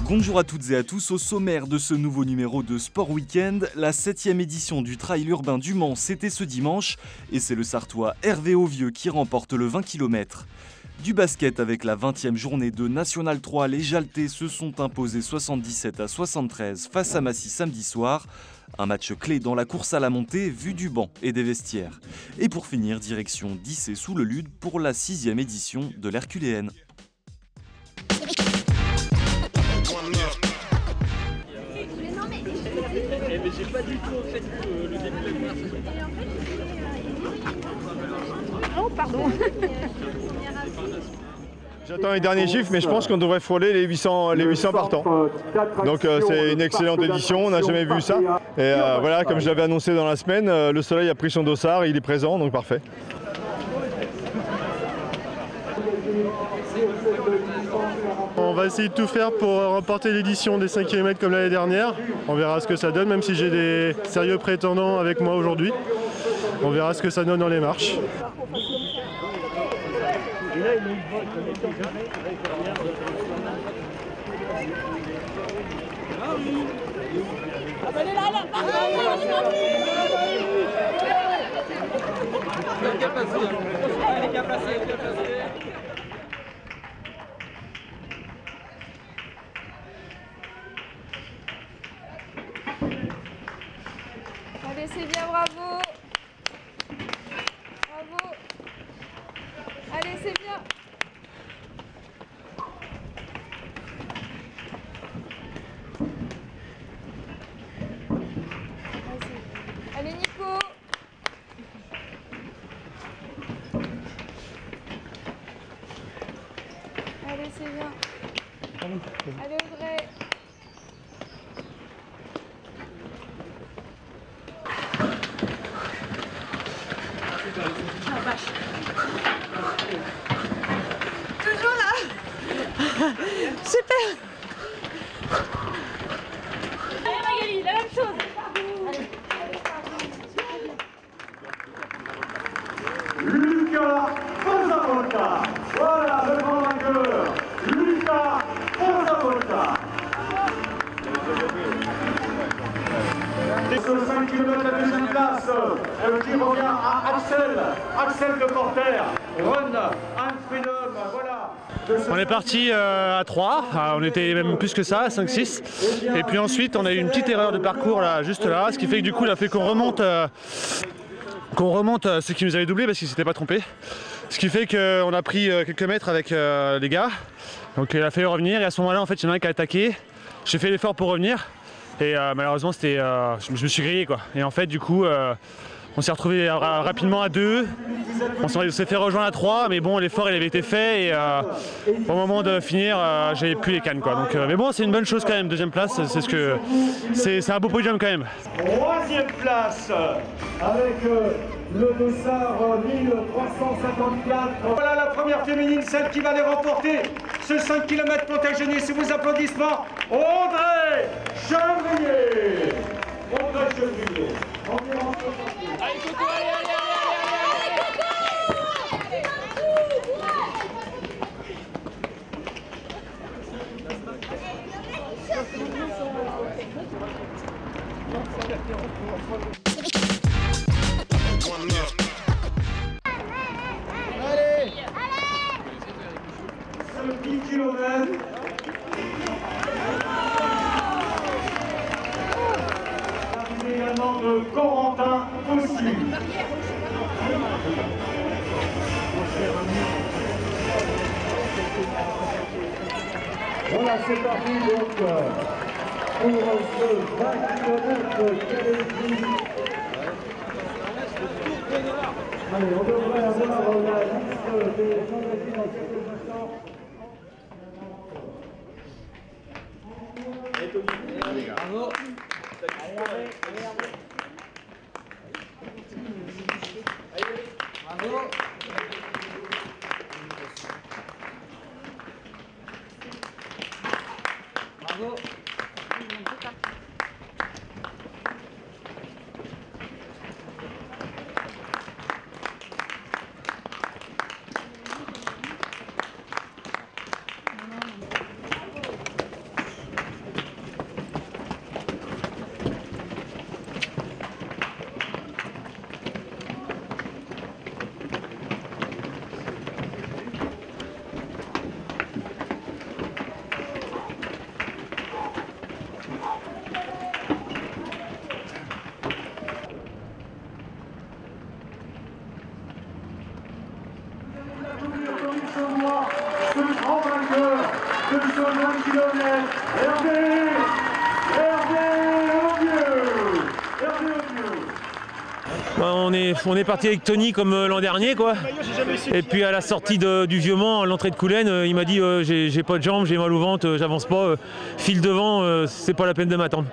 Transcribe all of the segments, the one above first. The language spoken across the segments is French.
Bonjour à toutes et à tous, au sommaire de ce nouveau numéro de Sport Weekend, la 7e édition du Trail urbain du Mans, c'était ce dimanche, et c'est le Sartois Hervé Auvieux qui remporte le 20 km. Du basket avec la 20e journée de National 3, les Jaltais se sont imposés 77-73 face à Massy samedi soir. Un match clé dans la course à la montée, vu du banc et des vestiaires. Et pour finir, direction d'Issé sous le Lude pour la 6e édition de l'Herculéenne. Mais j'ai pas du tout fait le début de la conversation. Oh, pardon. J'attends les derniers chiffres, mais je pense qu'on devrait frôler les 800 partants. Donc c'est une excellente édition, on n'a jamais vu ça. Et voilà, comme je l'avais annoncé dans la semaine, le soleil a pris son dossard, il est présent, donc parfait. On va essayer de tout faire pour remporter l'édition des 5 km comme l'année dernière. On verra ce que ça donne, même si j'ai des sérieux prétendants avec moi aujourd'hui. On verra ce que ça donne dans les marches. Allez, c'est bien, bravo. Bravo. Allez, c'est bien. Vas-y. Allez, Nico. Allez, c'est bien. Allez, Audrey. Toujours là. Super. Allez Magali, la même chose. Lucas Posavolta. Voilà le grand vainqueur. Lucas Posavolta. Et ce 5 km la deuxième place qui revient à Axel de Porter, Run, and Freedom, voilà. On est parti à 3, on était même plus que ça, 5-6. Et puis ensuite on a eu une petite erreur de parcours là, juste là, ce qui fait que du coup il a fait qu'on remonte ceux qui nous avaient doublé parce qu'ils s'étaient pas trompés. Ce qui fait qu'on a pris quelques mètres avec les gars. Donc il a fallu revenir et à ce moment-là en fait il y en a un qui a attaqué. J'ai fait l'effort pour revenir et malheureusement c'était, je me suis grillé quoi. Et en fait du coup on s'est retrouvé rapidement à 2, on s'est fait rejoindre à 3, mais bon l'effort il avait été fait et au moment de finir j'avais plus les cannes quoi. Donc, mais bon c'est une bonne chose quand même, deuxième place, c'est un beau podium quand même. Troisième place avec le dossard 1354. Voilà la première féminine, celle qui va aller remporter ce 5 km Plantagenet. Sous vos applaudissements, Audrey Chevrier. Audrey Chevrier. Allez Coco, allez. Ce 10 km. Également de Corentin aussi. Voilà, c'est parti donc pour ce 20 km Calaisie. Allez, on devrait avoir la liste des engagés dans quelques instants. Bravo. Bravo. Bravo. On est parti avec Tony comme l'an dernier, quoi. Et puis à la sortie du Vieux-Mans, à l'entrée de Coulennes, il m'a dit j'ai pas de jambes, j'ai mal au ventre, j'avance pas, file devant, c'est pas la peine de m'attendre.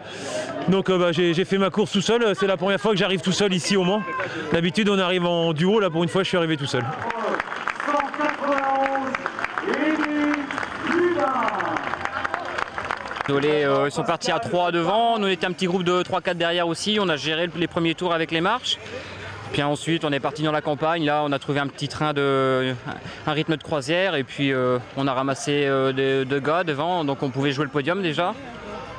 Donc j'ai fait ma course tout seul, c'est la première fois que j'arrive tout seul ici au Mans. D'habitude on arrive en duo, là pour une fois je suis arrivé tout seul. Ils sont partis à 3 devant, nous on était un petit groupe de 3-4 derrière aussi, on a géré les premiers tours avec les marches. Puis ensuite on est parti dans la campagne, là on a trouvé un petit train, un rythme de croisière et puis on a ramassé deux gars devant, donc on pouvait jouer le podium déjà.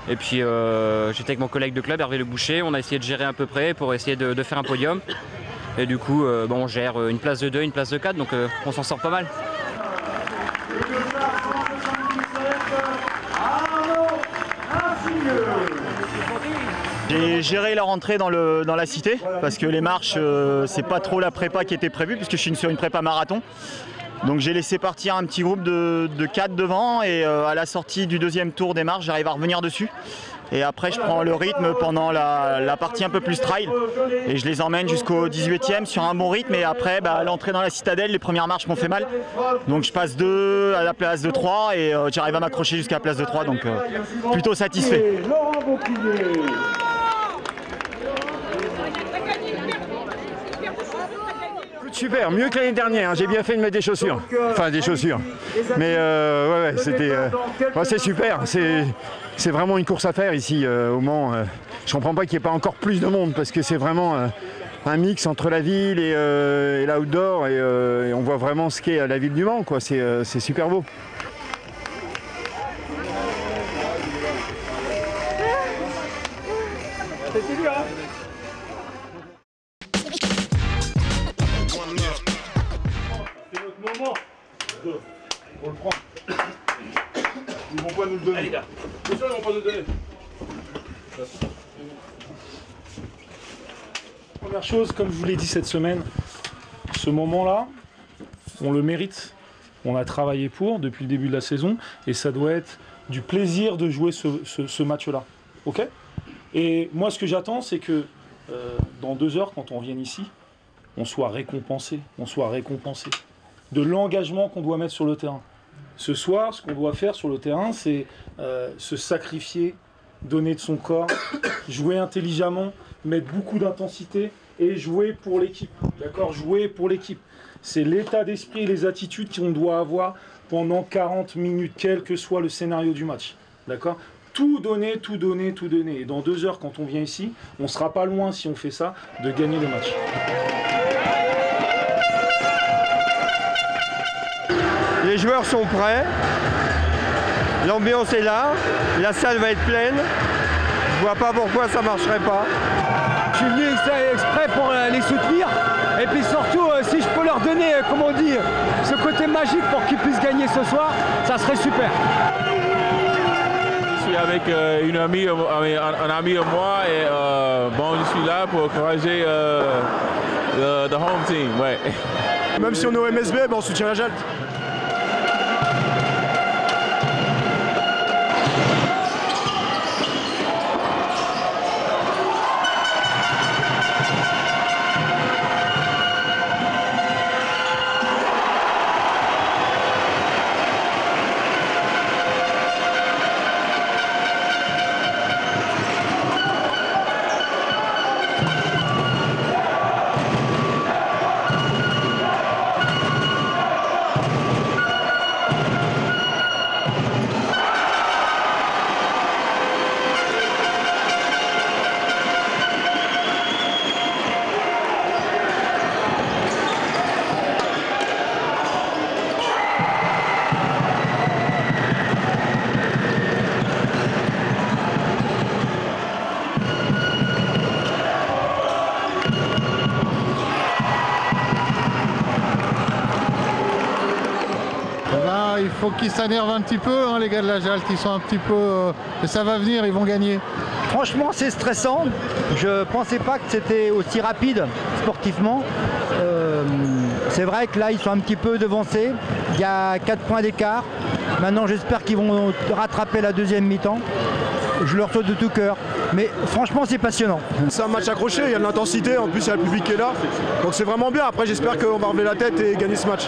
Et puis j'étais avec mon collègue de club, Hervé Le Boucher, on a essayé de gérer à peu près pour essayer de faire un podium. Et du coup on gère une place de 2, une place de 4, donc on s'en sort pas mal. J'ai géré la rentrée dans la cité parce que les marches, c'est pas trop la prépa qui était prévue puisque je suis sur une prépa marathon. Donc j'ai laissé partir un petit groupe de 4 devant et à la sortie du deuxième tour des marches, j'arrive à revenir dessus. Et après je prends le rythme pendant la partie un peu plus trail et je les emmène jusqu'au 18e sur un bon rythme et après à l'entrée dans la citadelle, les premières marches m'ont fait mal. Donc je passe 2 à la place de 3 et j'arrive à m'accrocher jusqu'à la place de 3, donc plutôt satisfait. Super, mieux que l'année dernière, hein. J'ai bien fait de mettre des chaussures. Enfin des chaussures. Mais ouais, c'était. C'est super. C'est vraiment une course à faire ici au Mans. Je comprends pas qu'il n'y ait pas encore plus de monde parce que c'est vraiment un mix entre la ville et l'outdoor et on voit vraiment ce qu'est la ville du Mans, quoi. C'est super beau. On le prend. Ils vont pas nous le donner. Allez, là. C'est sûr, ils vont pas nous le donner. Première chose, comme je vous l'ai dit cette semaine, ce moment-là, on le mérite. On a travaillé pour depuis le début de la saison et ça doit être du plaisir de jouer ce match-là. Ok ? Et moi, ce que j'attends, c'est que dans 2 heures, quand on vienne ici, on soit récompensé. De l'engagement qu'on doit mettre sur le terrain. Ce soir, ce qu'on doit faire sur le terrain, c'est se sacrifier, donner de son corps, jouer intelligemment, mettre beaucoup d'intensité et jouer pour l'équipe. D'accord ? Jouer pour l'équipe. C'est l'état d'esprit et les attitudes qu'on doit avoir pendant 40 minutes, quel que soit le scénario du match. D'accord ? Tout donner, tout donner, tout donner. Et dans 2 heures, quand on vient ici, on ne sera pas loin, si on fait ça, de gagner le match. Les joueurs sont prêts, l'ambiance est là, la salle va être pleine, je vois pas pourquoi ça marcherait pas. Je suis venu exprès pour les soutenir et puis surtout si je peux leur donner, comment on dit, ce côté magique pour qu'ils puissent gagner ce soir, ça serait super. Je suis avec un ami à moi et je suis là pour encourager le home team. Ouais. Même si on est au MSB, on soutient la Jalte. Il faut qu'ils s'énervent un petit peu, hein, les gars de la Jalte, ils sont un petit peu... mais ça va venir, ils vont gagner. Franchement, c'est stressant. Je pensais pas que c'était aussi rapide sportivement. C'est vrai que là, ils sont un petit peu devancés. Il y a 4 points d'écart. Maintenant, j'espère qu'ils vont rattraper la deuxième mi-temps. Je leur souhaite de tout cœur. Mais franchement, c'est passionnant. C'est un match accroché, il y a de l'intensité, en plus il y a le public qui est là. Donc c'est vraiment bien. Après, j'espère qu'on va relever la tête et gagner ce match.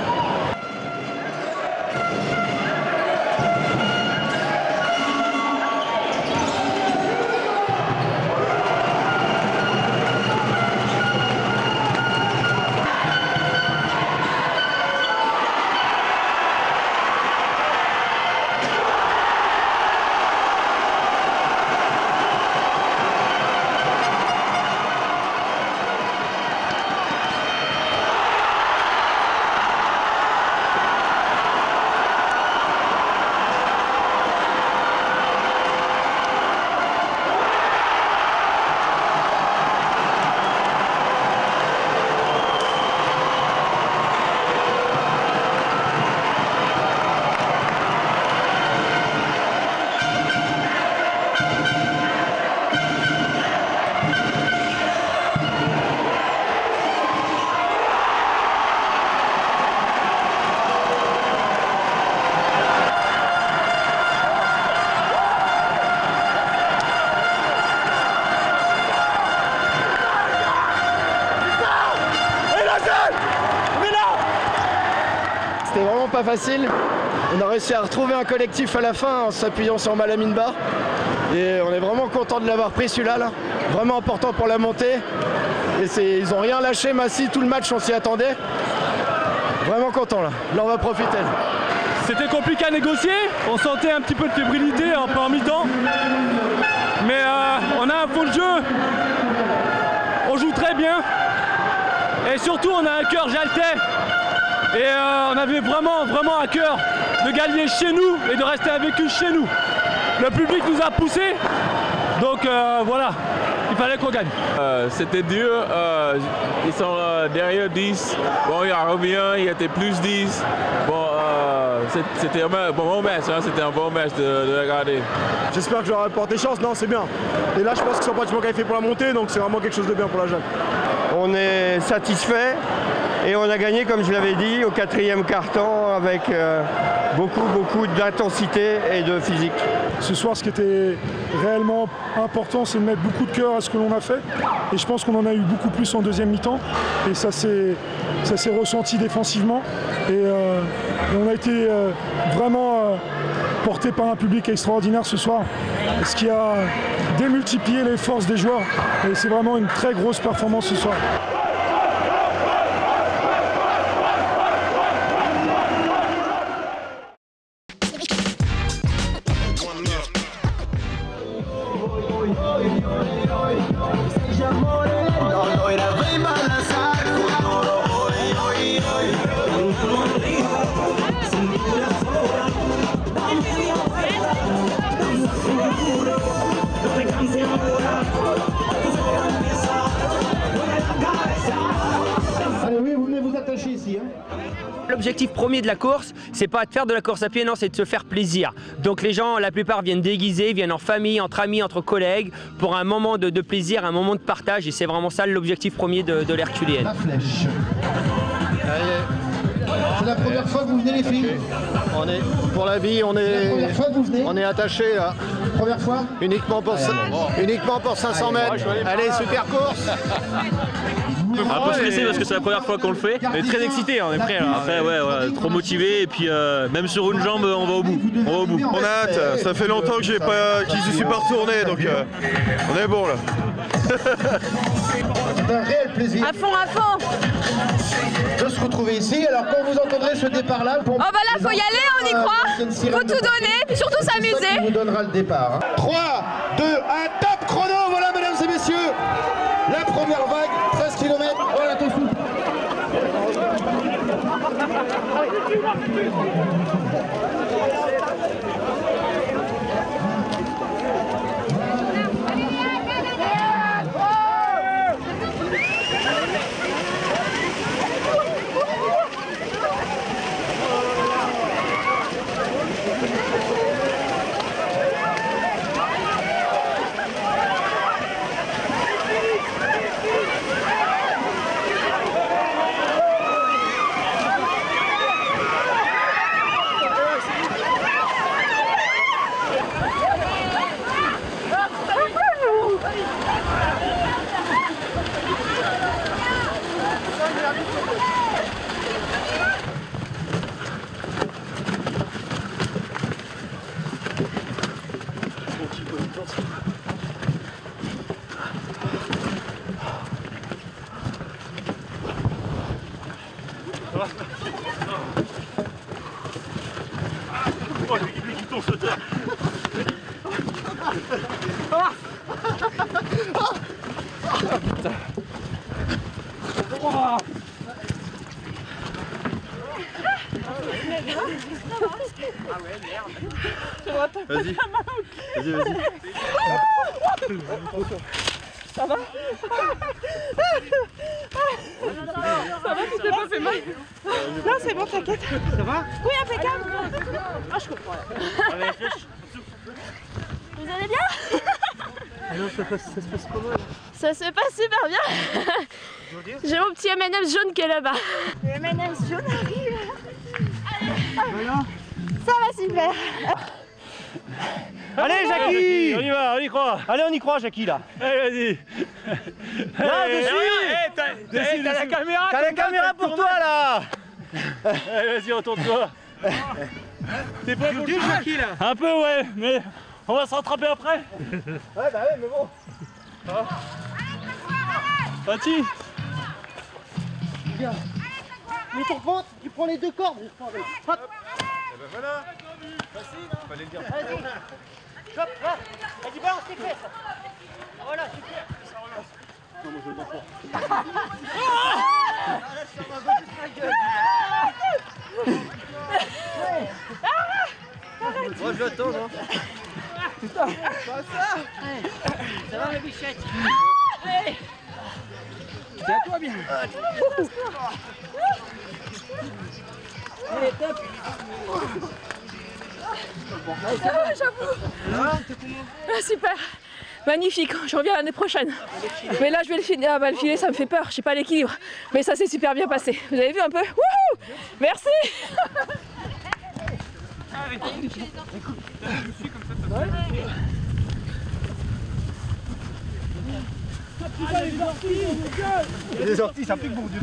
C'était vraiment pas facile. On a réussi à retrouver un collectif à la fin en s'appuyant sur Malamine Ba. Et on est vraiment content de l'avoir pris celui-là. Là. Vraiment important pour la montée. Et ils n'ont rien lâché, Massy, tout le match on s'y attendait. Vraiment content là. Là on va profiter. C'était compliqué à négocier, on sentait un petit peu de fébrilité un peu en mi-temps. Mais on a un fond de jeu, on joue très bien. Et surtout on a un cœur jaltais. Et on avait vraiment à cœur de gagner chez nous et de rester avec eux chez nous. Le public nous a poussés, donc voilà, il fallait qu'on gagne. C'était dur, ils sont derrière 10, bon il revient, il était plus 10. Bon, c'était un bon match, hein, c'était un bon match de regarder. J'espère que je leur ai apporté chance, non c'est bien. Et là je pense qu'ils sont pratiquement qualifiés pour la montée, donc c'est vraiment quelque chose de bien pour la Jacques. On est satisfait et on a gagné, comme je l'avais dit, au 4e quart-temps avec beaucoup d'intensité et de physique. Ce soir, ce qui était réellement important, c'est de mettre beaucoup de cœur à ce que l'on a fait. Et je pense qu'on en a eu beaucoup plus en deuxième mi-temps. Et ça s'est ressenti défensivement. Et on a été vraiment porté par un public extraordinaire ce soir. Ce qui a démultiplié les forces des joueurs. Et c'est vraiment une très grosse performance ce soir. Allez, oui, vous venez vous attacher ici. L'objectif premier de la course, c'est pas de faire de la course à pied, non, c'est de se faire plaisir. Donc les gens, la plupart viennent déguisés, viennent en famille, entre amis, entre collègues, pour un moment de plaisir, un moment de partage, et c'est vraiment ça l'objectif premier de l'Herculéenne. La flèche. C'est la première fois que vous venez, les filles. On est, pour la vie, on est attaché là. Première fois uniquement pour 500 mètres. Allez, super course. Un peu stressé parce que c'est la première fois qu'on le fait. On est très excités, on est prêts là. Après, ouais, trop motivé et puis même sur une jambe, on va au bout. On a hâte, ça fait longtemps que je ne suis pas retourné, donc on est bon là. C'est un réel plaisir. À fond. De se retrouver ici. Alors quand vous entendrez ce départ-là, Oh bah là, faut y aller, on y croit. Faut tout donner, puis surtout s'amuser. On vous donnera le départ. 3, 2, 1, top chrono. Voilà, mesdames et messieurs, la première vague, 13 km. Voilà, t'es fou. Oh, les boutons sauteurs. Putain. Oh. Vas-y. Vas-y, vas-y. Ça va? Ça va, tu t'es pas fait mal? Non, c'est bon, t'inquiète. Ça va? Oui, impeccable. Ah, je comprends. Vous allez bien? Alors, ça se passe comment là? Ça se passe super bien. J'ai mon petit M&M's jaune qui est là-bas. Le M&M's jaune arrive. Voilà. Ça va super. Allez, Jackie! On y va, on y croit. Allez, on y croit, Jackie, là. Allez, vas-y. Là, T'as la caméra. T'as la caméra pour toi, là. Allez, vas-y, retourne-toi. T'es prêt pour le Jackie, là? Un peu, ouais, mais on va se rattraper après. Ouais, bah ouais, mais bon. Vas-y. Regarde. Mais ton ventre, tu prends les deux cordes. Hop. Et ben voilà. Facile, fallait le dire. Vas-y. Hop, là. Vas-y, balance tes fesses. Voilà, super. Non, moi je le vois Moi je l'attends, non? Putain, pas ça. Ça va, ma bichette? Tiens-toi bien. Allez, top. Ah, j'avoue. Ah, super. Magnifique, je reviens l'année prochaine. Mais là je vais le filer, le filet ça me fait peur, je sais pas l'équilibre. Mais ça s'est super bien passé. Vous avez vu un peu? Wouhou! Merci! Les orties, ça pique bon Dieu.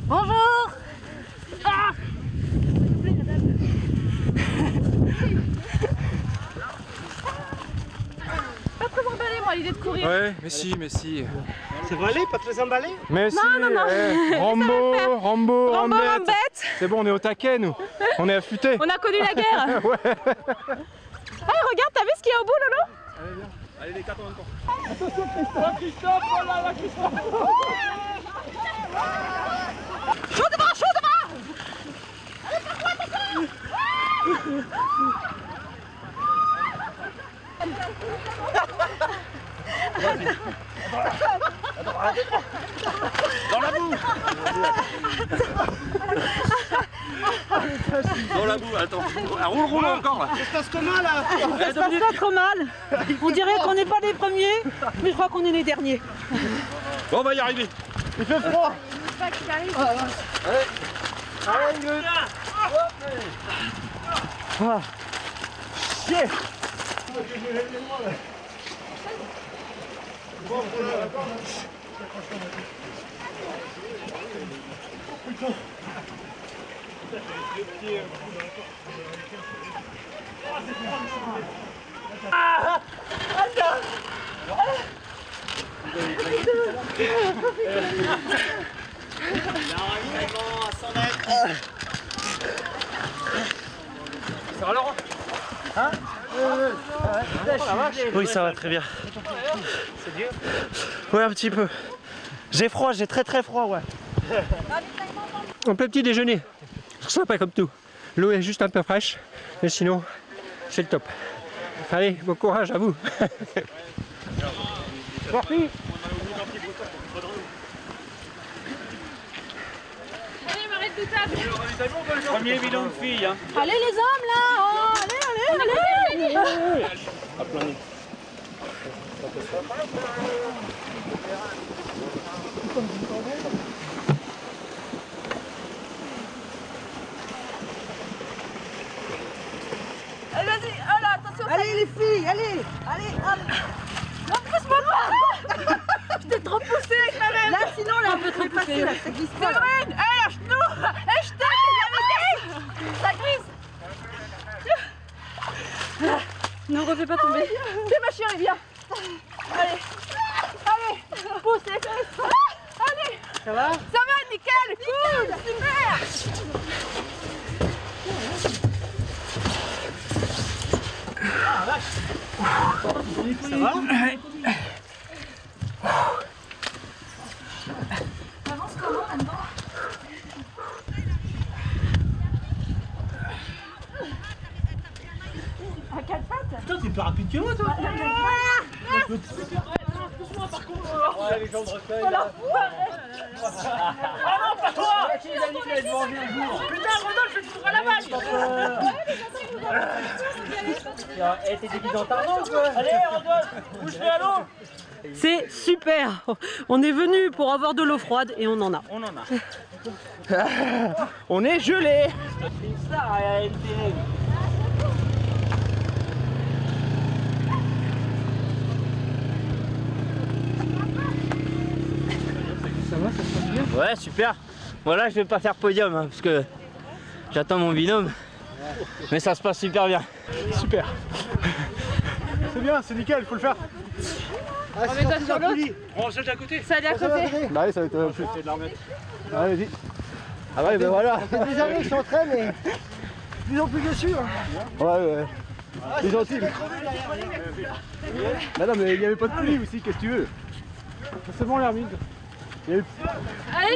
Bonjour! Ah! Pas très emballé moi l'idée de courir. Ouais, mais si, mais si. Ça va aller, pas très emballé? Mais si, non, non. Rambo, Rambo, Rambette. Rambette. C'est bon, on est au taquet, nous. On est affûtés. On a connu la guerre. Ouais. Ah, regarde, t'as vu ce qu'il y a au bout, Lolo? Allez, viens. Allez, les quatre en même temps. Attention, Christophe! Christophe, oh là là, Christophe! Chaud devant, chaud devant! Allez, par quoi, attention! Dans la boue. Dans la boue, attends. Roule encore là. Ça se passe comment là? Ça se passe pas trop mal. On dirait qu'on n'est pas les premiers, mais je crois qu'on est les derniers. Bon, on va y arriver. Il fait froid. Allez. Allez, Ingrid. Ah. Chier. Ah! Ça va, Laurent? Hein? Oui, ça va très bien. C'est dur? Ouais, un petit peu. J'ai froid, j'ai très froid, ouais. En plein petit déjeuner. Ça pas comme tout. L'eau est juste un peu fraîche, mais sinon, c'est le top. Allez, bon courage à vous. Parti. Allez, m'arrête de table. Premier bidon de filles. Hein. Allez les hommes là, oh, allez. À plein nez. Allez, vas-y, oh là, attention. Allez les filles, allez, hop. Non, pousse-moi pas. Je t'ai trop poussé avec ma main. Là, sinon, là, on peut trop passer, là, ça glisse pas. Séverine, hé, lâche-nous. Hé, je t'aime, ça glisse. Ne refais pas tomber. Viens ma chérie, viens. Allez, allez. Ça va? Avance comment maintenant? À quatre pattes? Putain, t'es plus rapide que moi, toi! Doucement par contre! Ouais, les jambes recueillent. Oh la Ah non, pas toi! Putain, Rodolphe, je te trouve à la balle! Eh, t'es déguisé en Tarzan, quoi! Allez, Rodolphe, bouge-le à l'eau! C'est super. On est venu pour avoir de l'eau froide et on en a. On en a. On est gelé. Ça, elle est terrible. Ça va, ça se passe bien? Ouais, super. Voilà, je vais pas faire podium hein, parce que j'attends mon binôme. Mais ça se passe super bien. Super. C'est bien, c'est nickel, faut le faire. On met toi sur l'autre. On saute à côté. Ça allait à côté. Bah oui, ça va être plus. De la remettre. Allez-y. Ah ouais, ben voilà. Ça fait des années que je s'entraîne et de plus en plus déçu. Ouais. C'est gentil. Bah non, mais il n'y avait pas de pluie aussi, qu'est-ce que tu veux? C'est bon, l'hermine. Allez,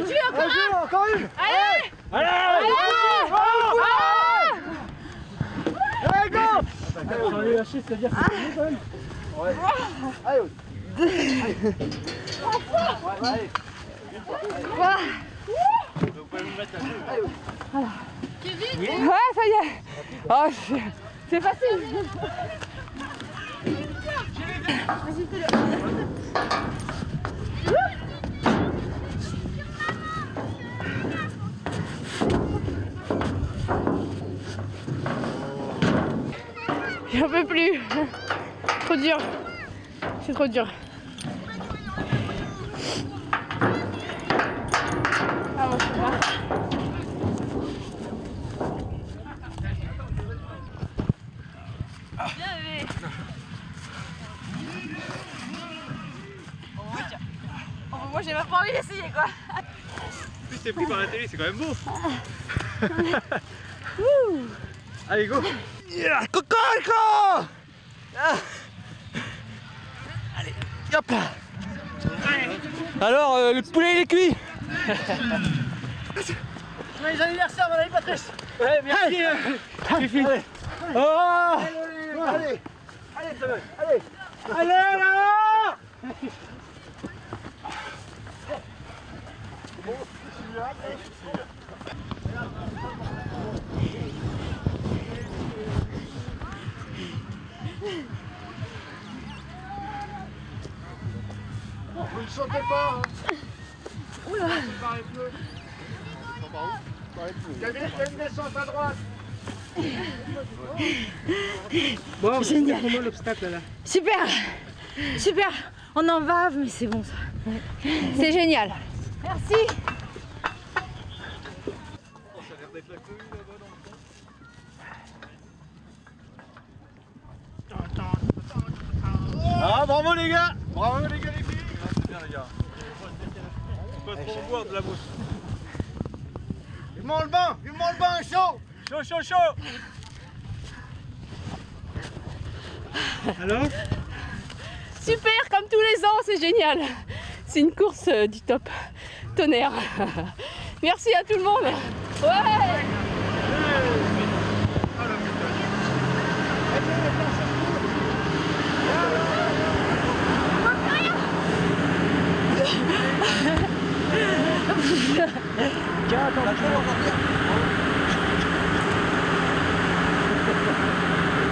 tu encore un. Encore une. Allez. Allez. Allez, go. J'en ai lâché, c'est-à-dire que c'est bon quand même. Ouais. Allez. Kevin. Ouais, ça y est. Oh, c'est facile. Vas-y, fais-le. J'en peux plus. Trop dur. C'est trop dur. Ah, moi, je sais pas. Bien levé. Oh, moi, j'ai même pas envie d'essayer, quoi. En plus, t'es pris par la télé, c'est quand même beau. Allez, go. Yeah, Cocorico. Allez, hop là. Alors, le poulet il est cuit. Joyeux anniversaire, mon ami Patrice. Ouais, merci. J'ai fini. Oh. Allez, Samuel, allez. Allez là. Vous ne sautez pas. Oula. Par les pneus. Par où? Par les pneus. Il y a une descente à droite. Bon, génial. comment l'obstacle là? Super. Super. On en bave, mais c'est bon ça. C'est génial. Merci. Ah, bravo les gars. Bravo les gars, les filles. C'est bien les gars. Faut pas trop boire de la mousse. Vivement le bain est chaud. Chaud. Alors? Super, comme tous les ans, c'est génial. C'est une course du top. Tonnerre. Merci à tout le monde. Ouais.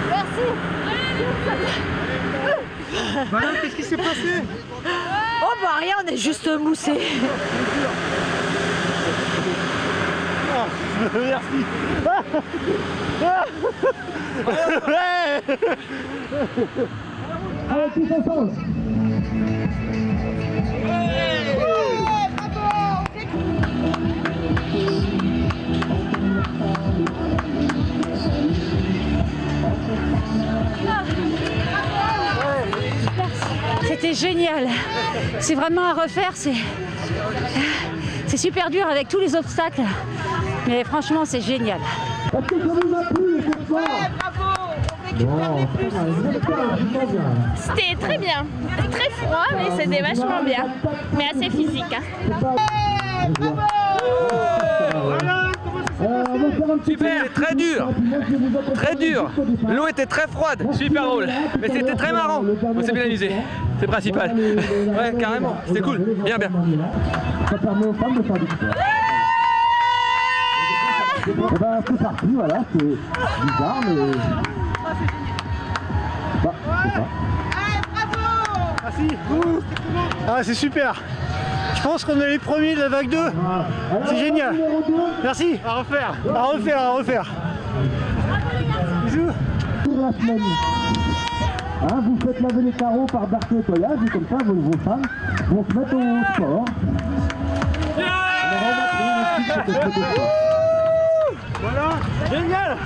Merci. Voilà, qu'est-ce qui s'est passé? Oh bah rien, on est juste moussé. Merci. Allez, tous ensemble. C'était génial. C'est vraiment à refaire. C'est super dur avec tous les obstacles. Mais franchement, c'est génial. Est-ce que ça vous a plu les courses? Ouais, bravo. On fait C'était très bien, très froid, mais c'était vachement bien, mais assez physique. Hein. Super, très dur, très dur. L'eau était très froide, super drôle, mais c'était très marrant. On s'est bien amusé, c'est le principal. Ouais, carrément, c'était cool, bien, bien. Ça permet aux femmes de faire du sport. Et ben c'est parti, voilà, c'est bizarre mais... Bah, c'est ça. Merci. Ah, c'est super. Je pense qu'on est les premiers de la vague 2. C'est génial. Merci. À refaire. À refaire, à refaire. Bisous. Pour la semaine, hein, vous faites laver les carreaux par Dark Nettoyage et comme ça vos femmes vont se mettre au sport. Voilà, génial.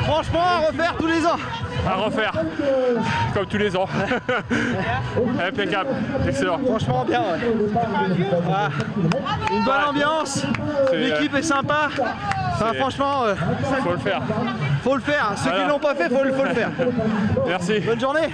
Franchement, à refaire tous les ans. À refaire, comme tous les ans. Impeccable, excellent. Franchement bien, ouais. Voilà. Une bonne ambiance, l'équipe est sympa. Enfin, franchement, faut le faire. Faut le faire. Ceux qui ne l'ont pas fait, faut le faire. Merci. Bonne journée.